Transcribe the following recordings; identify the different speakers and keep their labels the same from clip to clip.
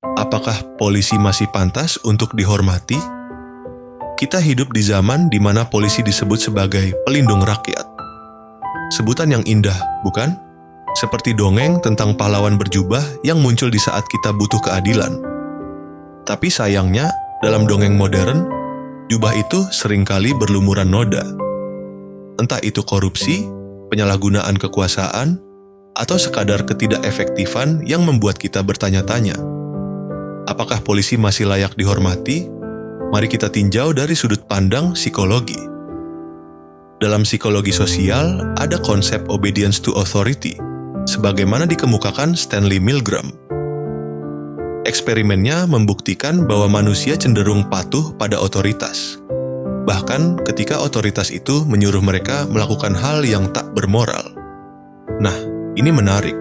Speaker 1: Apakah polisi masih pantas untuk dihormati? Kita hidup di zaman di mana polisi disebut sebagai pelindung rakyat. Sebutan yang indah, bukan? Seperti dongeng tentang pahlawan berjubah yang muncul di saat kita butuh keadilan. Tapi sayangnya, dalam dongeng modern, jubah itu seringkali berlumuran noda. Entah itu korupsi, penyalahgunaan kekuasaan, atau sekadar ketidakefektifan yang membuat kita bertanya-tanya. Apakah polisi masih layak dihormati? Mari kita tinjau dari sudut pandang psikologi. Dalam psikologi sosial, ada konsep obedience to authority, sebagaimana dikemukakan Stanley Milgram. Eksperimennya membuktikan bahwa manusia cenderung patuh pada otoritas. Bahkan ketika otoritas itu menyuruh mereka melakukan hal yang tak bermoral. Nah, ini menarik.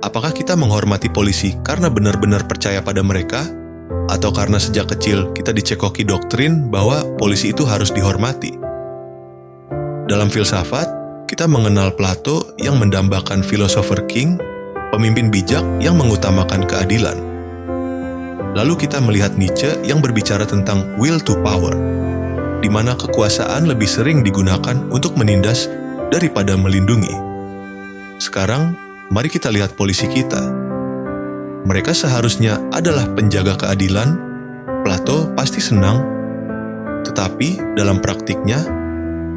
Speaker 1: Apakah kita menghormati polisi karena benar-benar percaya pada mereka? Atau karena sejak kecil kita dicekoki doktrin bahwa polisi itu harus dihormati? Dalam filsafat, kita mengenal Plato yang mendambakan philosopher king, pemimpin bijak yang mengutamakan keadilan. Lalu kita melihat Nietzsche yang berbicara tentang will to power, di mana kekuasaan lebih sering digunakan untuk menindas daripada melindungi. Sekarang, mari kita lihat polisi kita. Mereka seharusnya adalah penjaga keadilan. Plato pasti senang. Tetapi dalam praktiknya,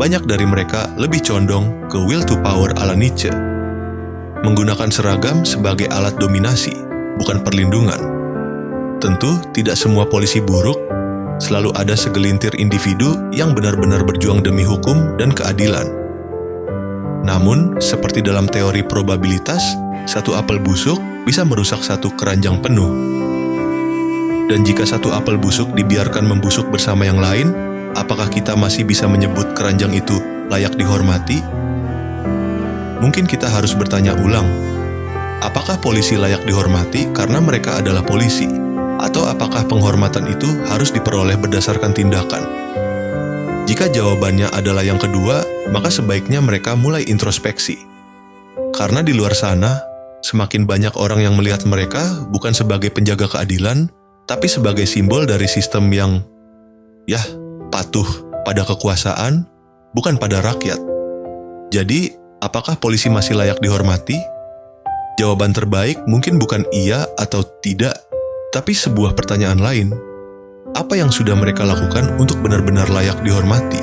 Speaker 1: banyak dari mereka lebih condong ke will to power ala Nietzsche. Menggunakan seragam sebagai alat dominasi, bukan perlindungan. Tentu tidak semua polisi buruk. Selalu ada segelintir individu yang benar-benar berjuang demi hukum dan keadilan. Namun, seperti dalam teori probabilitas, satu apel busuk bisa merusak satu keranjang penuh. Dan jika satu apel busuk dibiarkan membusuk bersama yang lain, apakah kita masih bisa menyebut keranjang itu layak dihormati? Mungkin kita harus bertanya ulang, apakah polisi layak dihormati karena mereka adalah polisi? Atau apakah penghormatan itu harus diperoleh berdasarkan tindakan? Jika jawabannya adalah yang kedua, maka sebaiknya mereka mulai introspeksi. Karena di luar sana, semakin banyak orang yang melihat mereka bukan sebagai penjaga keadilan, tapi sebagai simbol dari sistem yang, patuh pada kekuasaan, bukan pada rakyat. Jadi, apakah polisi masih layak dihormati? Jawaban terbaik mungkin bukan iya atau tidak, tapi sebuah pertanyaan lain. Apa yang sudah mereka lakukan untuk benar-benar layak dihormati?